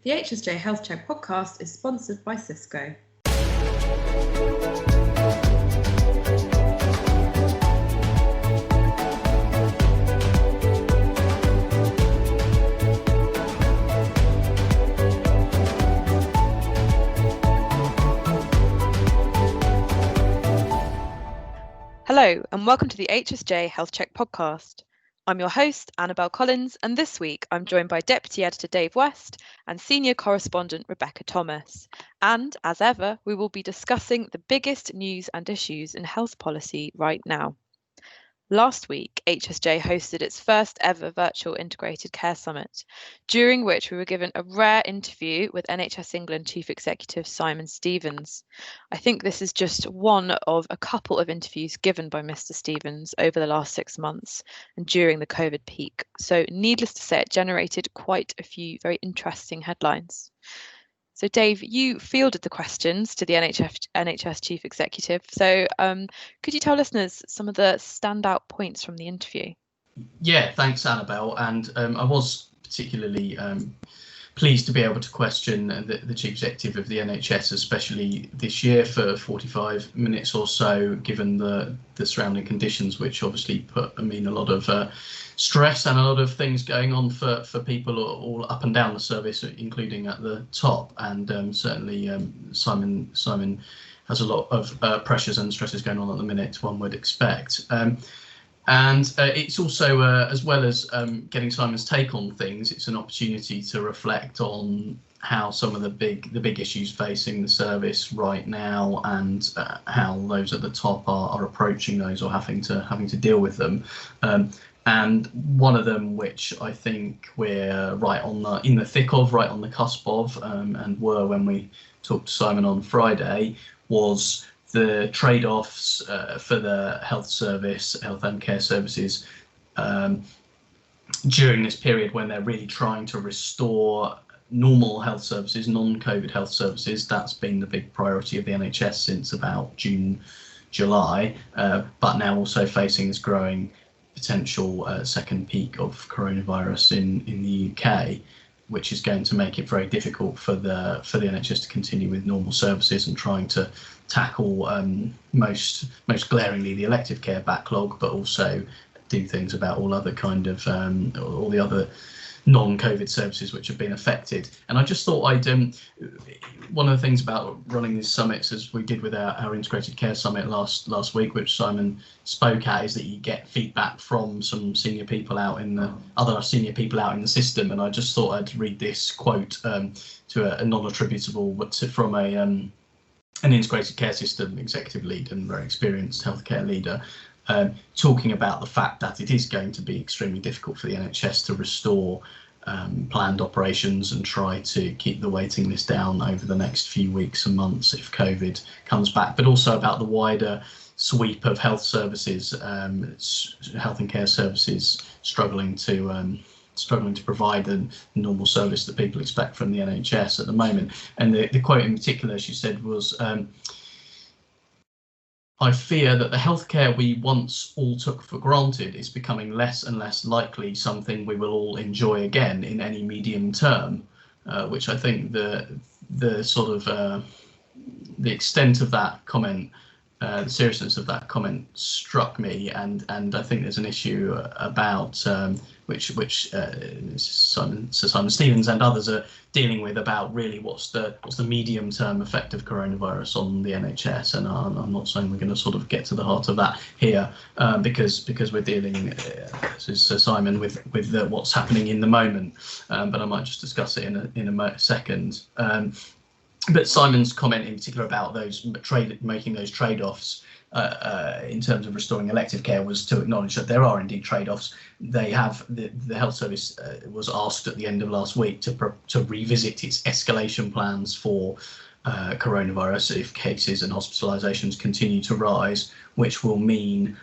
The HSJ Health Check podcast is sponsored by Cisco. Hello and welcome to the HSJ Health Check podcast. I'm your host, Annabelle Collins, and this week I'm joined by Deputy Editor Dave West and Senior Correspondent Rebecca Thomas. And as ever, we will be discussing the biggest news and issues in health policy right now. Last week, HSJ hosted its first ever virtual integrated care summit, during which we were given a rare interview with NHS England Chief Executive Simon Stevens. I think this is just one of a couple of interviews given by Mr. Stevens over the last 6 months and during the COVID peak. So needless to say, it generated quite a few very interesting headlines. So Dave, you fielded the questions to the NHS Chief Executive. So could you tell listeners some of the standout points from the interview? Yeah, thanks, Annabelle. And I was particularly pleased to be able to question the Chief Executive of the NHS, especially this year, for 45 minutes or so, given the surrounding conditions, which obviously mean a lot of stress and a lot of things going on for people all up and down the service, including at the top. And certainly Simon has a lot of pressures and stresses going on at the minute, one would expect. And it's also, as well as getting Simon's take on things, it's an opportunity to reflect on how some of the big issues facing the service right now, and how those at the top are approaching those or having to deal with them. And one of them, which I think we're in the thick of, right on the cusp of, and were when we talked to Simon on Friday, was the trade-offs for the health and care services during this period when they're really trying to restore normal health services, non-COVID health services. That's been the big priority of the NHS since about June, July, but now also facing this growing potential second peak of coronavirus in the UK, which is going to make it very difficult for the NHS to continue with normal services and trying to tackle most glaringly the elective care backlog, but also do things about all other kind of all the other non-COVID services which have been affected. And I just thought one of the things about running these summits, as we did with our integrated care summit last week, which Simon spoke at, is that you get feedback from some senior people out in the system. And I just thought I'd read this quote to a non-attributable, but from an integrated care system executive lead and very experienced healthcare leader, talking about the fact that it is going to be extremely difficult for the NHS to restore planned operations and try to keep the waiting list down over the next few weeks and months if COVID comes back, but also about the wider sweep of health services, health and care services struggling to provide the normal service that people expect from the NHS at the moment. And the quote in particular, she said, was, "I fear that the healthcare we once all took for granted is becoming less and less likely something we will all enjoy again in any medium term," which I think the sort of the extent of that comment, the seriousness of that comment struck me, and I think there's an issue about which Simon Stevens and others are dealing with, about really what's the medium term effect of coronavirus on the NHS. And I'm not saying we're going to sort of get to the heart of that here, because we're dealing, so Simon, with what's happening in the moment, but I might just discuss it in a second. But Simon's comment in particular about making those trade-offs in terms of restoring elective care was to acknowledge that there are indeed trade-offs. They have the health service was asked at the end of last week to revisit its escalation plans for coronavirus if cases and hospitalizations continue to rise, which will mean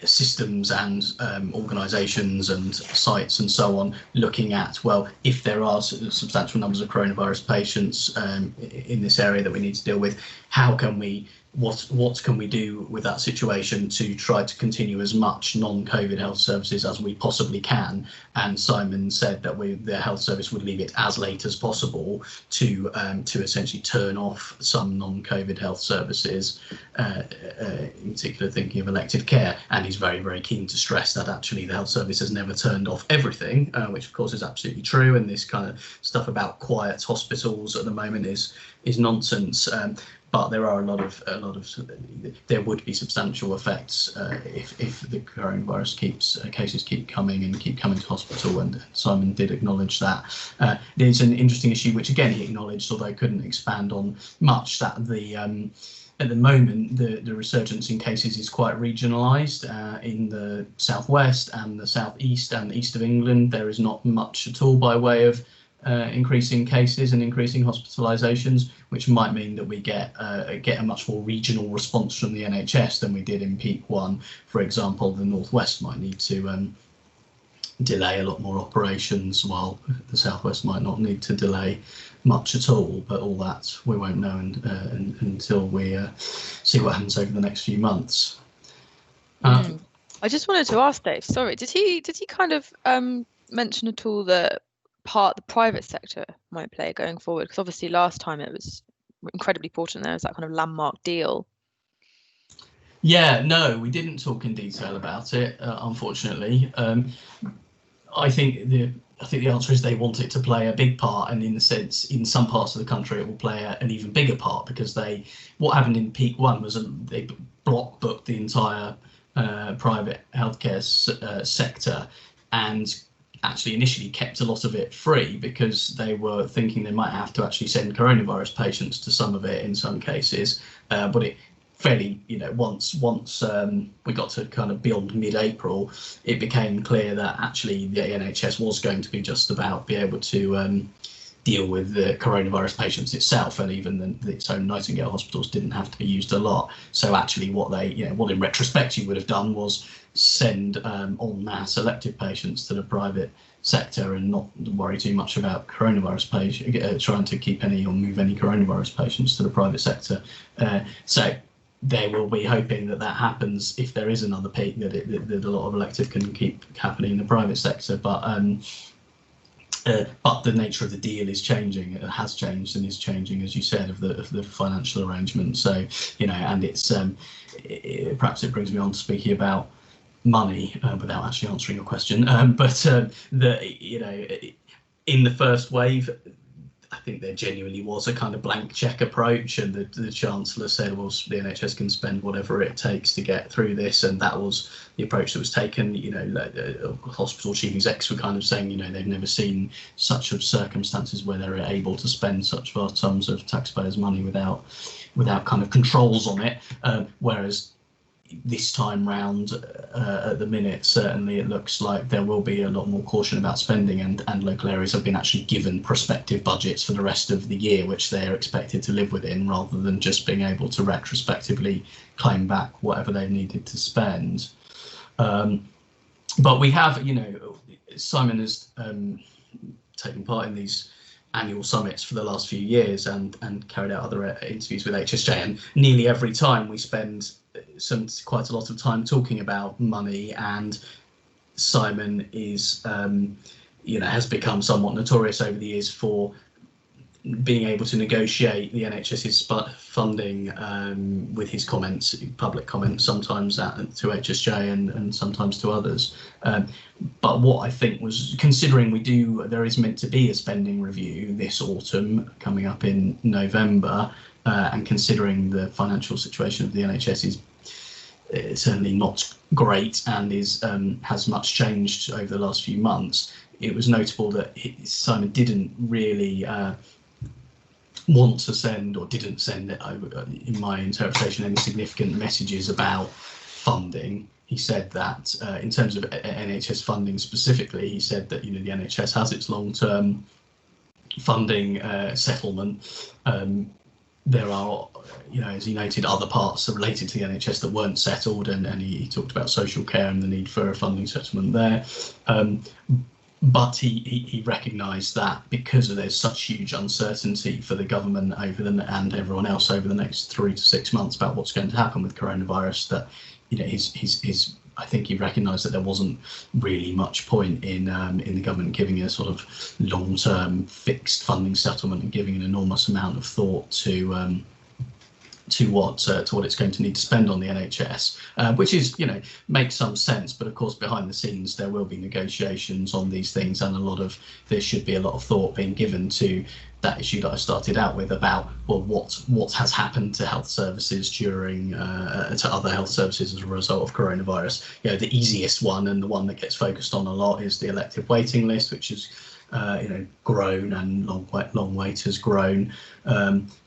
systems and organisations and sites and so on looking at, well, if there are substantial numbers of coronavirus patients in this area that we need to deal with, how can we what can we do with that situation to try to continue as much non-COVID health services as we possibly can? And Simon said that their health service would leave it as late as possible to essentially turn off some non-COVID health services, in particular thinking of elective care. And he's very, very keen to stress that actually the health service has never turned off everything, which of course is absolutely true. And this kind of stuff about quiet hospitals at the moment is nonsense. But there are a lot of there would be substantial effects if the coronavirus cases keep coming to hospital, and Simon did acknowledge that. It is an interesting issue which again he acknowledged, although couldn't expand on much, that at the moment the resurgence in cases is quite regionalised. In the southwest and the southeast and the east of England there is not much at all by way of increasing cases and increasing hospitalisations, which might mean that we get a much more regional response from the NHS than we did in peak 1. For example, the northwest might need to delay a lot more operations, while the southwest might not need to delay much at all. But all that we won't know until we see what happens over the next few months. I just wanted to ask Dave, sorry, did he kind of mention at all that part the private sector might play going forward? Because obviously last time it was incredibly important there was that kind of landmark deal. Yeah, no, we didn't talk in detail about it, unfortunately. I think the answer is they want it to play a big part, and in some parts of the country it will play an even bigger part, because what happened in peak 1 was they block booked the entire private healthcare sector, and actually initially kept a lot of it free because they were thinking they might have to actually send coronavirus patients to some of it in some cases. But it fairly, once we got to kind of beyond mid-April, it became clear that actually the NHS was going to be just about be able to deal with the coronavirus patients itself, and even its own Nightingale hospitals didn't have to be used a lot. So actually what in retrospect you would have done was send en masse elective patients to the private sector and not worry too much about coronavirus patients, trying to keep any or move any coronavirus patients to the private sector. So they will be hoping that happens if there is another peak, that a lot of elective can keep happening in the private sector. But the nature of the deal is changing. It has changed and is changing, as you said, of the financial arrangement. So and it's perhaps it brings me on to speaking about money without actually answering your question. In the first wave, I think there genuinely was a kind of blank check approach, and the Chancellor said, well, the NHS can spend whatever it takes to get through this, and that was the approach that was taken. Hospital chief execs were kind of saying, they've never seen such of circumstances where they're able to spend such vast sums of taxpayers' money without kind of controls on it, whereas this time round, at the minute, certainly it looks like there will be a lot more caution about spending, and local areas have been actually given prospective budgets for the rest of the year, which they are expected to live within, rather than just being able to retrospectively claim back whatever they've needed to spend. But we have, Simon has taken part in these annual summits for the last few years and carried out other interviews with HSJ, and nearly every time we spend quite a lot of time talking about money, and Simon is has become somewhat notorious over the years for being able to negotiate the NHS's funding with his comments, public comments, sometimes to HSJ and sometimes to others. But what I think was, considering there is meant to be a spending review this autumn coming up in November, and considering the financial situation of the NHS is certainly not great and has much changed over the last few months, it was notable that Simon didn't really want to send, or didn't send, in my interpretation, any significant messages about funding. He said that in terms of NHS funding specifically, he said that the NHS has its long-term funding settlement. There are, as he noted, other parts related to the NHS that weren't settled, and he talked about social care and the need for a funding settlement there. but he recognised that because there's such huge uncertainty for the government and everyone else over the next 3 to 6 months about what's going to happen with coronavirus, that his I think he recognised that there wasn't really much point in the government giving a sort of long-term fixed funding settlement and giving an enormous amount of thought to what it's going to need to spend on the NHS, which is, makes some sense. But of course, behind the scenes, there will be negotiations on these things, and there should be a lot of thought being given to that issue that I started out with about, well, what has happened to health services to other health services as a result of coronavirus. The easiest one and the one that gets focused on a lot is the elective waiting list, which has grown, and long wait has grown.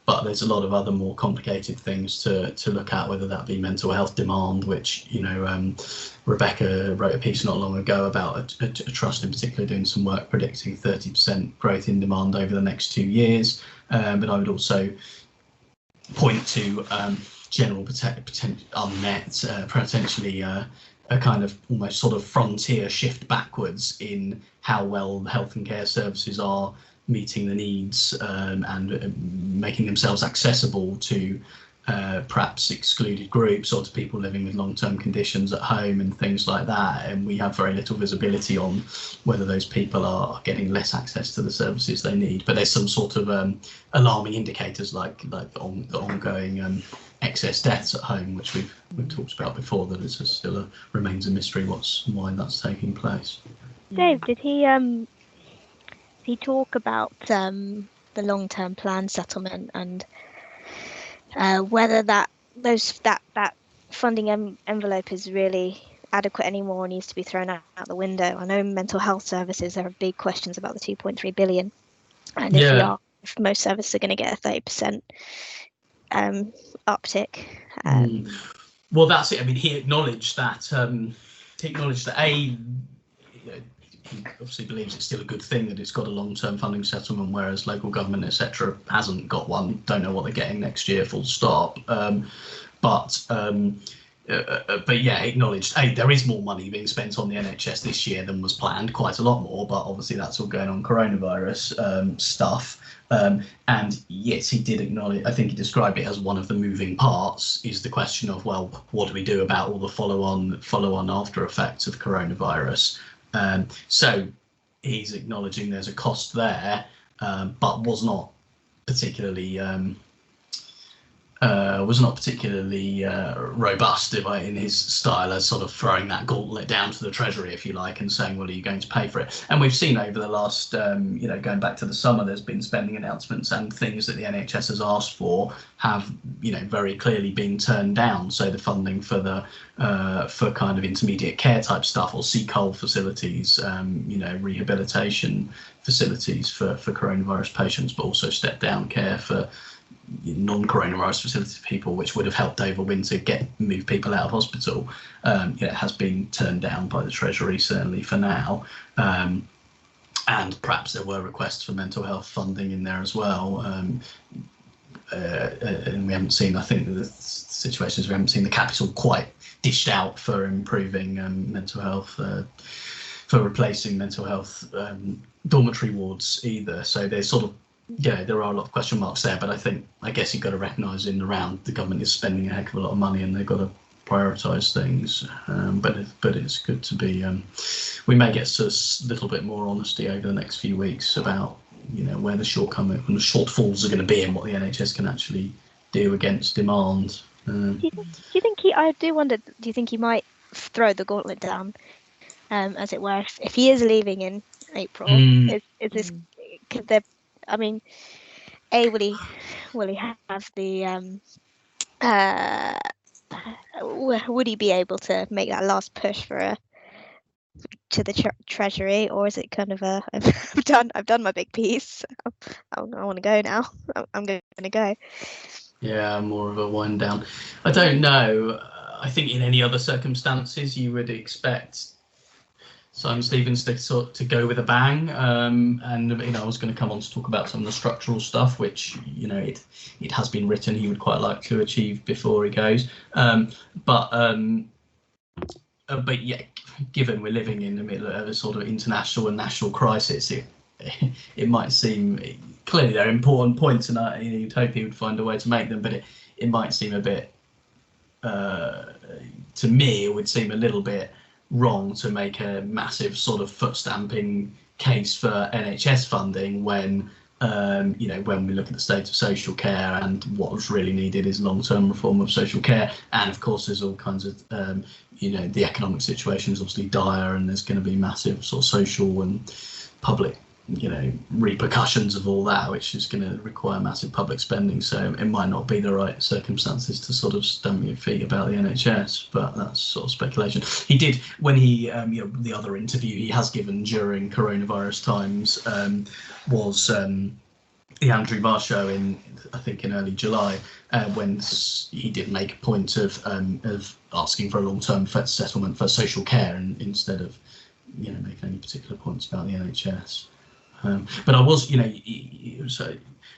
But there's a lot of other more complicated things to look at, whether that be mental health demand, which Rebecca wrote a piece not long ago about a trust in particular doing some work predicting 30% growth in demand over the next 2 years. But I would also point to general unmet, potentially a kind of almost sort of frontier shift backwards in how well health and care services are meeting the needs and making themselves accessible to perhaps excluded groups or to people living with long-term conditions at home and things like that. And we have very little visibility on whether those people are getting less access to the services they need. But there's some sort of alarming indicators like the ongoing excess deaths at home, which we've talked about before, that it's still remains a mystery why that's taking place. Dave, did he talk about the long-term plan settlement and whether that funding envelope is really adequate anymore, or needs to be thrown out the window? I know mental health services, there are big questions about the 2.3 billion, and if most services are going to get a 30% uptick. Well, that's it. I mean, he acknowledged that. He obviously believes it's still a good thing that it's got a long-term funding settlement, whereas local government, etc., hasn't got one. Don't know what they're getting next year, full stop. But yeah, acknowledged there is more money being spent on the NHS this year than was planned, quite a lot more. But obviously that's all going on coronavirus stuff. And yes, he did acknowledge, I think he described it as one of the moving parts is the question of, well, what do we do about all the follow-on after effects of coronavirus? So he's acknowledging there's a cost there, but was not particularly robust in his style, as sort of throwing that gauntlet down to the Treasury, if you like, and saying, well, are you going to pay for it? And we've seen over the last, going back to the summer, there's been spending announcements and things that the NHS has asked for have, very clearly been turned down. So the funding for for kind of intermediate care type stuff, or CCOL facilities, rehabilitation facilities for coronavirus patients, but also step down care for non-coronavirus facility people, which would have helped over winter move people out of hospital, has been turned down by the Treasury, certainly for now. And perhaps there were requests for mental health funding in there as well. And we haven't seen, I think the situation is we haven't seen the capital quite dished out for improving mental health, for replacing mental health dormitory wards either. So there's sort of, there are a lot of question marks there, but I guess you've got to recognise in the round the government is spending a heck of a lot of money and they've got to prioritise things. But it's good to be. We may get a little bit more honesty over the next few weeks about where the shortcomings and the shortfalls are going to be and what the NHS can actually do against demand. Do you think I do wonder. Do you think he might throw the gauntlet down, as it were, if he is leaving in April? Is this? Could there? I mean, will he have the would he be able to make that last push to the Treasury, or is it kind of I've done my big piece, I want to go now, I'm going to go? Yeah, more of a wind down. I don't know. I think in any other circumstances you would expect Simon Stevens to go with a bang, and I was going to come on to talk about some of the structural stuff, which it has been written he would quite like to achieve before he goes. But but yeah, given we're living in the middle of a sort of international and national crisis, it might seem, clearly there are important points, and you'd hope he would find a way to make them, but it might seem a bit, to me, it would seem a little bit wrong to make a massive sort of foot stamping case for NHS funding when when we look at the state of social care, and what's really needed is long-term reform of social care. And of course there's all kinds of the economic situation is obviously dire, and there's going to be massive sort of social and public repercussions of all that, which is going to require massive public spending. So it might not be the right circumstances to sort of stamp your feet about the NHS, but that's sort of speculation. He did, when he the other interview he has given during coronavirus times was the Andrew Marr show in early July, when he did make a point of asking for a long-term settlement for social care, and instead of making any particular points about the NHS. But I was, he was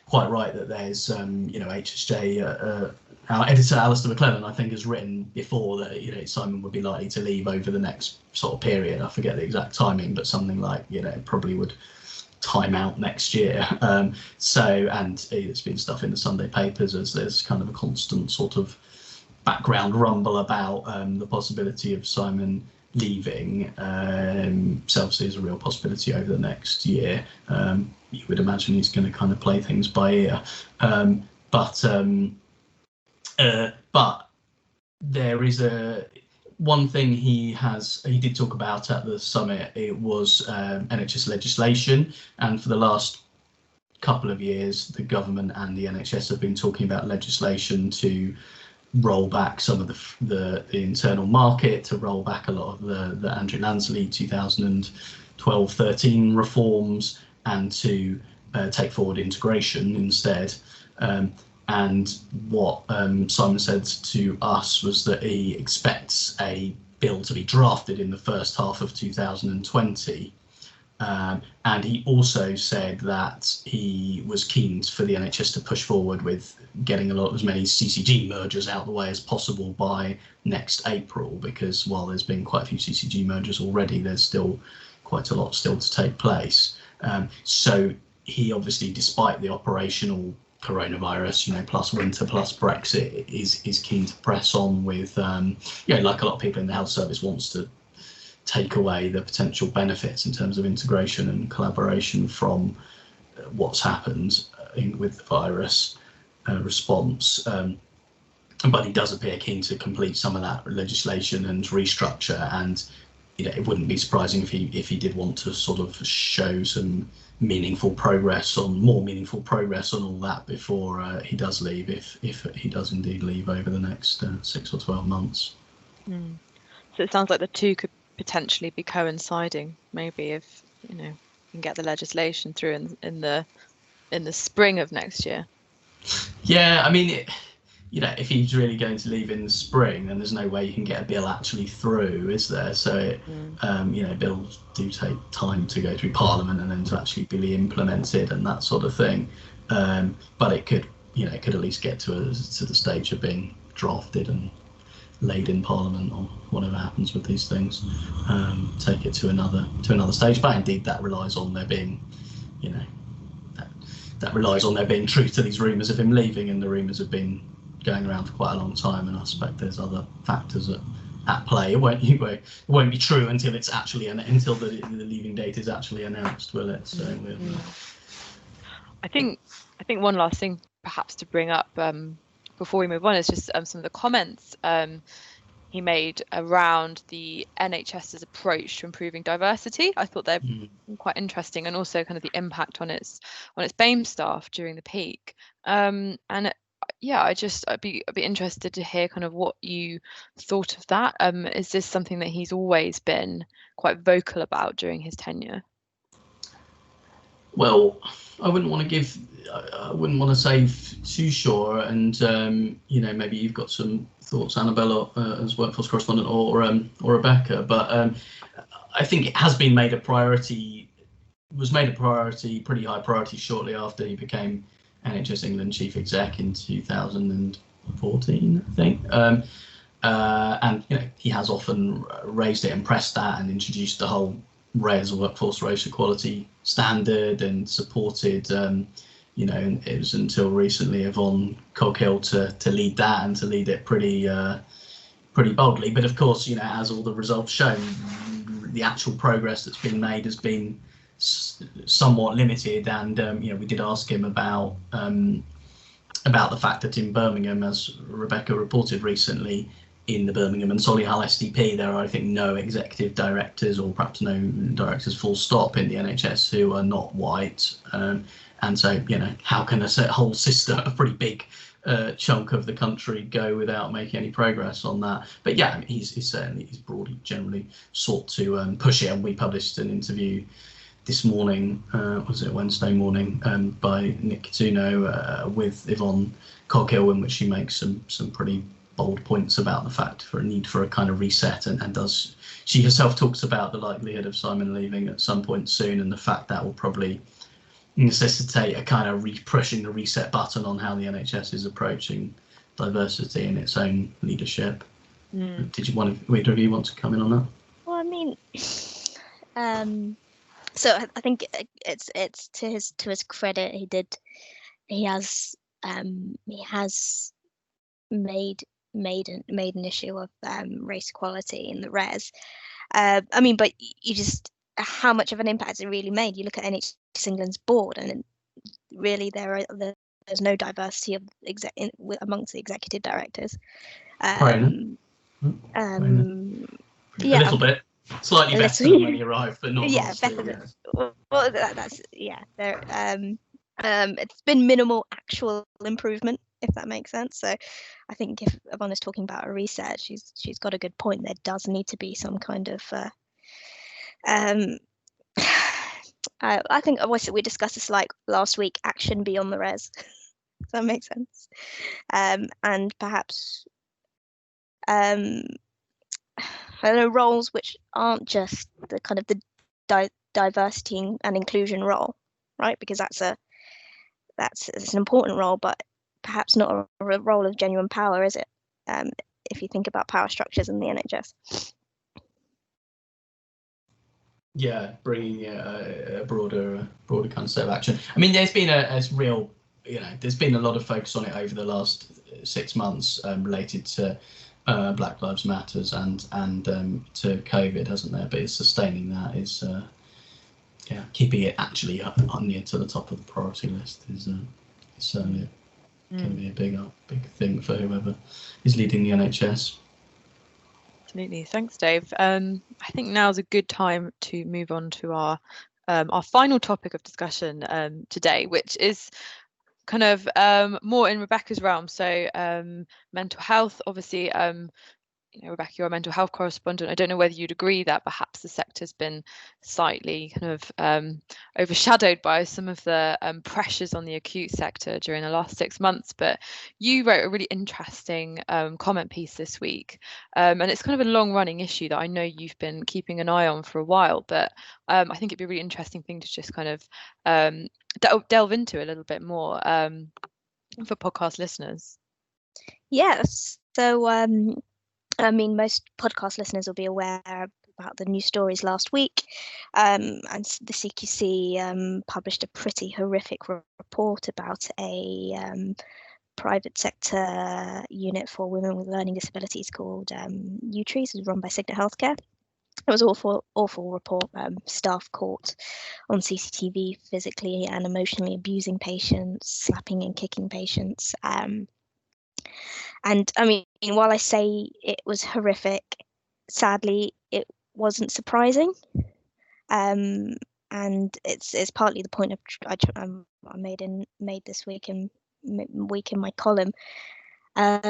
quite right that there's, HSJ, our editor Alistair McClellan, I think, has written before that, Simon would be likely to leave over the next sort of period. I forget the exact timing, but something like, probably would time out next year. And there's been stuff in the Sunday papers as there's kind of a constant sort of background rumble about the possibility of Simon leaving. So obviously there's a real possibility over the next year. You would imagine he's going to kind of play things by ear, but there is one thing he did talk about at the summit. It was NHS legislation, and for the last couple of years the government and the NHS have been talking about legislation to roll back some of the internal market, to roll back a lot of the Andrew Lansley 2012-13 reforms, and to take forward integration instead. And what Simon said to us was that he expects a bill to be drafted in the first half of 2020. And he also said that he was keen for the NHS to push forward with getting as many CCG mergers out the way as possible by next April, because while there's been quite a few CCG mergers already, there's still quite a lot still to take place. So he obviously, despite the operational coronavirus, plus winter, plus Brexit, is keen to press on with, like a lot of people in the health service, wants to take away the potential benefits in terms of integration and collaboration from what's happened with the virus response. But he does appear keen to complete some of that legislation and restructure, and it wouldn't be surprising if he did want to sort of show some more meaningful progress on all that before he does leave, if he does indeed leave over the next 6 or 12 months. So it sounds like the two could potentially be coinciding, maybe, if you can get the legislation through in the spring of next year. Yeah, I mean, if he's really going to leave in the spring, then there's no way you can get a bill actually through, is there? So bills do take time to go through Parliament and then to actually be implemented and that sort of thing. But it could at least get to the stage of being drafted and laid in Parliament, or whatever happens with these things. Take it to another stage. But indeed, that relies on there being, that relies on there being truth to these rumours of him leaving, and the rumours have been going around for quite a long time, and I suspect there's other factors at play. It won't be true until it's actually until the leaving date is actually announced, will it? So I think one last thing perhaps to bring up before we move on is just some of the comments he made around the NHS's approach to improving diversity. I thought they're quite interesting, and also kind of the impact on its BAME staff during the peak. I'd be interested to hear kind of what you thought of that. Is this something that he's always been quite vocal about during his tenure? Well, I wouldn't want to say too sure, and maybe you've got some thoughts, Annabelle, as workforce correspondent, or Rebecca. But I think it has been made a priority. Was made a priority, pretty high priority, shortly after he became NHS England chief exec in 2014, I think. And he has often raised it and pressed that and introduced the whole RES, workforce racial equality standard, and supported and it was until recently Yvonne Coghill to lead that, and to lead it pretty boldly. But of course, as all the results show, the actual progress that's been made has been somewhat limited. And we did ask him about the fact that in Birmingham, as Rebecca reported recently, in the Birmingham and Solihull SDP, there are, I think, no executive directors, or perhaps no directors full stop, in the NHS who are not white. And so, how can a whole system, a pretty big chunk of the country, go without making any progress on that? But yeah, he's broadly, generally sought to push it. And we published an interview this morning, was it Wednesday morning, by Nick Catuno with Yvonne Coghill, in which she makes some pretty bold points about the fact for a need for a kind of reset, and she herself talks about the likelihood of Simon leaving at some point soon, and the fact that will probably necessitate a kind of pushing the reset button on how the NHS is approaching diversity in its own leadership. Did either of you want to come in on that? Well, I mean, so I think it's to his credit, he has made an issue of race equality in the RES. But you just, how much of an impact has it really made? You look at NHS England's board, and really there's no diversity of amongst the executive directors. A little bit, slightly better than when he arrived, but not. Yeah, better than. Well, that's There, it's been minimal actual improvement, if that makes sense. So I think if Yvonne is talking about a reset, she's got a good point. There does need to be some kind of I think we discussed this like last week, action beyond the RES. Does that make sense? And perhaps I don't know, roles which aren't just the kind of the diversity and inclusion role, right? Because it's an important role, but perhaps not a role of genuine power, is it? If you think about power structures in the NHS. Yeah, bringing a broader kind of set of action. I mean, there's been there's been a lot of focus on it over the last 6 months, related to Black Lives Matters and to COVID, hasn't there? But it's sustaining that is, keeping it actually up near to the top of the priority list is certainly going to be a big thing for whoever is leading the NHS. Absolutely. Thanks, Dave. I think now's a good time to move on to our final topic of discussion today, which is kind of more in Rebecca's realm. So mental health, obviously, Rebecca, you're a mental health correspondent. I don't know whether you'd agree that perhaps the sector's been slightly kind of overshadowed by some of the pressures on the acute sector during the last 6 months. But you wrote a really interesting comment piece this week, and it's kind of a long-running issue that I know you've been keeping an eye on for a while. But I think it'd be a really interesting thing to just kind of delve into a little bit more for podcast listeners. Yes. So I mean, most podcast listeners will be aware about the news stories last week, and the CQC published a pretty horrific report about a private sector unit for women with learning disabilities called UTRES, run by Signet Healthcare. It was an awful report. Staff caught on CCTV physically and emotionally abusing patients, slapping and kicking patients. And I mean, while I say it was horrific, sadly, it wasn't surprising. And it's partly the point I made this week in my column. More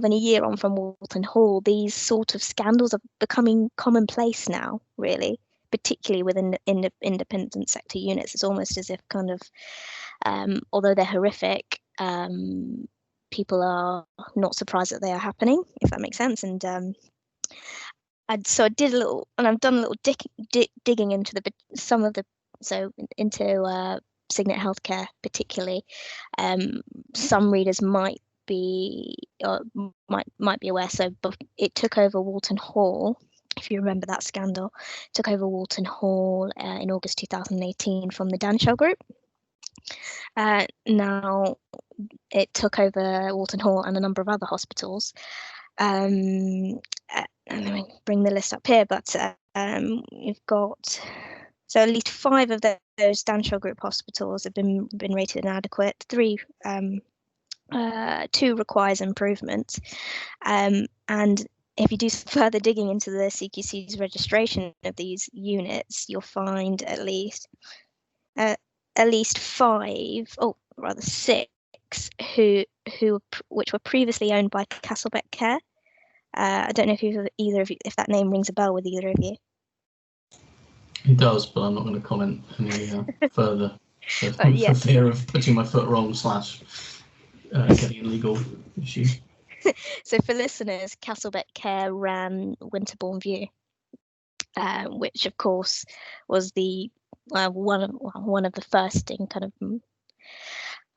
than a year on from Walton Hall, these sort of scandals are becoming commonplace now, really, particularly within independent sector units. It's almost as if kind of, although they're horrific, people are not surprised that they are happening, if that makes sense. And so I did a little, and I've done a little digging into into Signet Healthcare particularly. Some readers might be or might be aware. So, but it took over Walton Hall. If you remember that scandal, took over Walton Hall in August 2018 from the Danshell Group. Now, it took over Walton Hall and a number of other hospitals. And let me bring the list up here, but you've got, so at least 5 of those Danshell Group hospitals have been rated inadequate. 2 requires improvement. And if you do further digging into the CQC's registration of these units, you'll find at least 5, or rather 6, which were previously owned by Castlebeck Care. I don't know if that name rings a bell with either of you. It does, but I'm not going to comment any further for fear of putting my foot wrong / getting a legal issue. So for listeners, Castlebeck Care ran Winterbourne View, which of course was the one of the first in kind of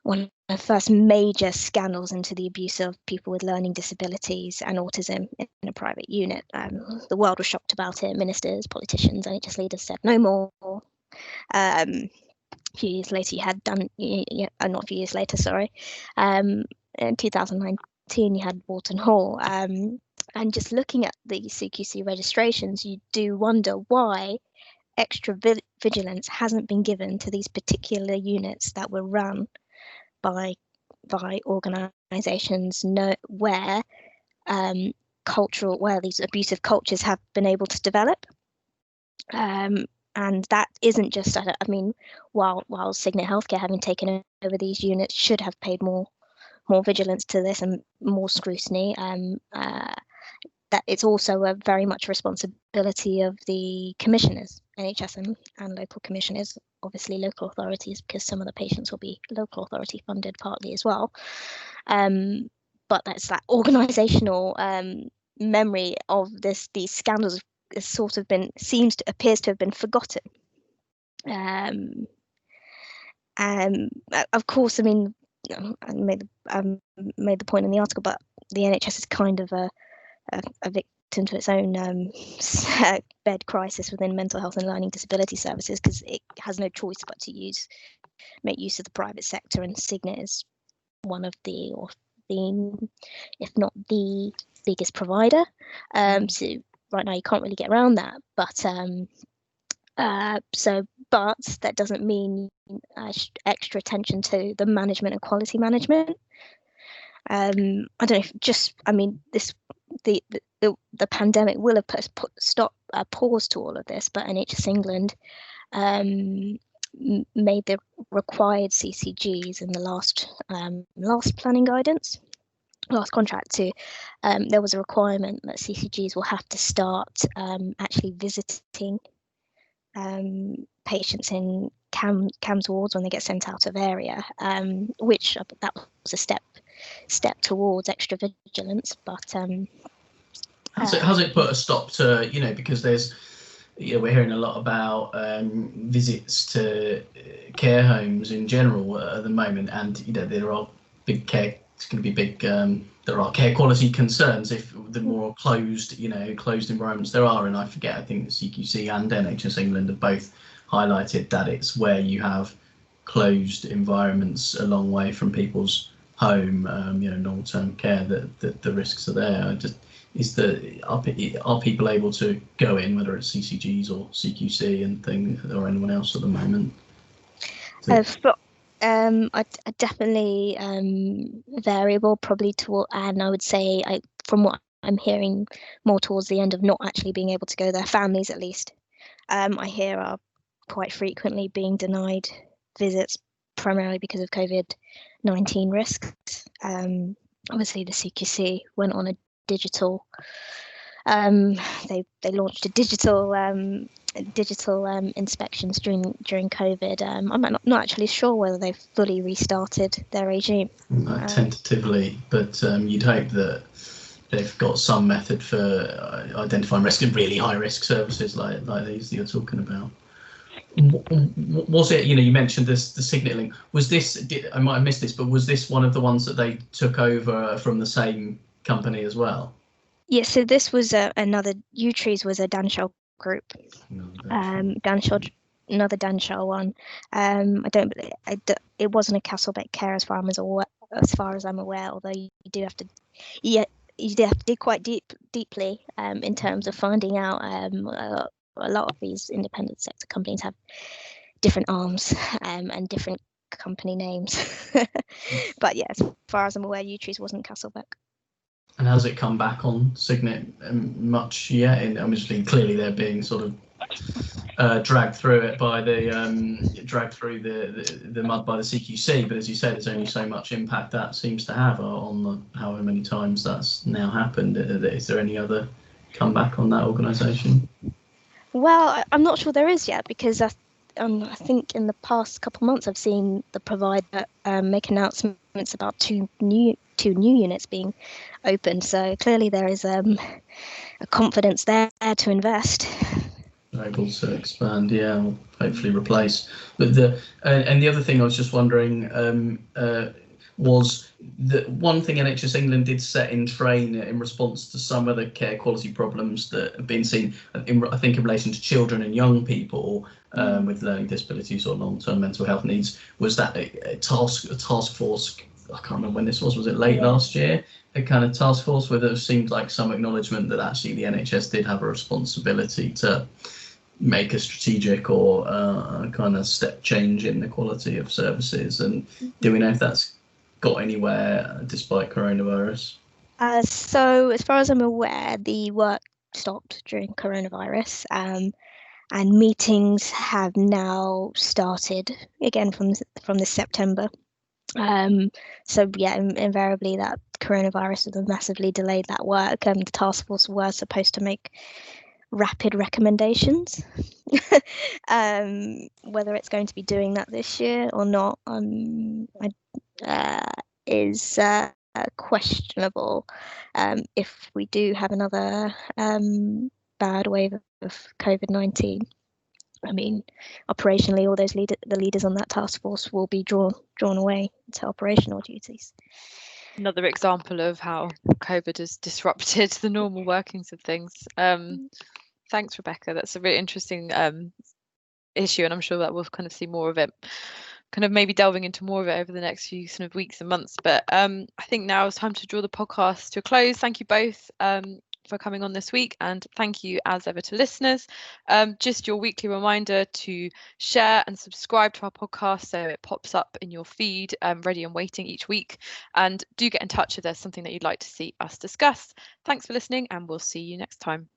one of the first major scandals into the abuse of people with learning disabilities and autism in a private unit. The world was shocked about it. Ministers, politicians, NHS leaders said no more. A few years later, not a few years later, sorry. In 2019, you had Walton Hall. And just looking at the CQC registrations, you do wonder why extra vigilance hasn't been given to these particular units that were run by organisations where these abusive cultures have been able to develop. And that isn't just, while Signet Healthcare, having taken over these units, should have paid more vigilance to this and more scrutiny. That it's also a very much responsibility of the commissioners, NHS and local commissioners, obviously local authorities, because some of the patients will be local authority funded partly as well. But that's that organisational memory of these scandals has sort of appears to have been forgotten. Of course, I made the point in the article, but the NHS is kind of a victim to its own bed crisis within mental health and learning disability services, because it has no choice but to make use of the private sector, and Signet is one of the if not the biggest provider. So right now you can't really get around that, but that doesn't mean extra attention to the management and quality management. I don't know if the pandemic will have put a pause to all of this, but NHS England made the required CCGs in the last planning guidance, last contract to. There was a requirement that CCGs will have to start actually visiting patients in CAMS wards when they get sent out of area, which that was a step towards extra vigilance, but has it put a stop to, because there's, we're hearing a lot about visits to care homes in general at the moment, and there are big care, it's going to be big, there are care quality concerns if the more closed environments there are, and I think the CQC and NHS England have both highlighted that it's where you have closed environments a long way from people's home, long-term care, that the risks are there. Are people able to go in, whether it's CCGs or CQC and or anyone else at the moment? I definitely variable, probably and I would say from what I'm hearing, more towards the end of not actually being able to go there. Families, at least, I hear, are quite frequently being denied visits, primarily because of COVID-19 risks. Obviously, the CQC went on a digital. They launched a digital inspections during COVID. I'm not actually sure whether they've fully restarted their regime. Tentatively, but you'd hope that they've got some method for identifying risk in really high risk services like these you're talking about. Was it, you mentioned the signalling. Was this, I might have missed this, but was this one of the ones that they took over from the same company as well? Yeah, so this was another, U-Trees was a Danshell group. Another Danshell one. It wasn't a Castlebeck Care as far as I'm aware, although you do have to dig quite deeply in terms of finding out. A lot of these independent sector companies have different arms and different company names. But yeah, as far as I'm aware, U-Trees wasn't Castlebeck. And has it come back on Signet much yet? And obviously, clearly they're being sort of dragged through it by the mud by the CQC. But as you say, there's only so much impact that seems to have on however many times that's now happened. Is there any other comeback on that organisation? Well, I'm not sure there is yet, because I think in the past couple of months I've seen the provider make announcements about two new units being opened. So clearly there is a confidence there to invest. Able to expand, yeah, or hopefully replace. But the other thing I was just wondering was that one thing NHS England did set in train in response to some of the care quality problems that have been seen, I think in relation to children and young people with learning disabilities or long-term mental health needs, was that a task force. I can't remember when this was it late last year? A kind of task force where there seemed like some acknowledgement that actually the NHS did have a responsibility to make a strategic or kind of step change in the quality of services. And do we know if that's got anywhere despite coronavirus? So as far as I'm aware, the work stopped during coronavirus, and meetings have now started again from this September. So yeah, invariably that coronavirus has massively delayed that work. The task force were supposed to make rapid recommendations. Whether it's going to be doing that this year or not is questionable. If we do have another bad wave of COVID-19, I mean, operationally, all the leaders on that task force will be drawn away to operational duties. Another example of how COVID has disrupted the normal workings of things. Thanks, Rebecca. That's a really interesting issue, and I'm sure that we'll kind of see more of it, kind of maybe delving into more of it over the next few sort of weeks and months. But I think now it's time to draw the podcast to a close. Thank you both for coming on this week, and thank you as ever to listeners. Just your weekly reminder to share and subscribe to our podcast so it pops up in your feed, ready and waiting each week. And do get in touch if there's something that you'd like to see us discuss. Thanks for listening, and we'll see you next time.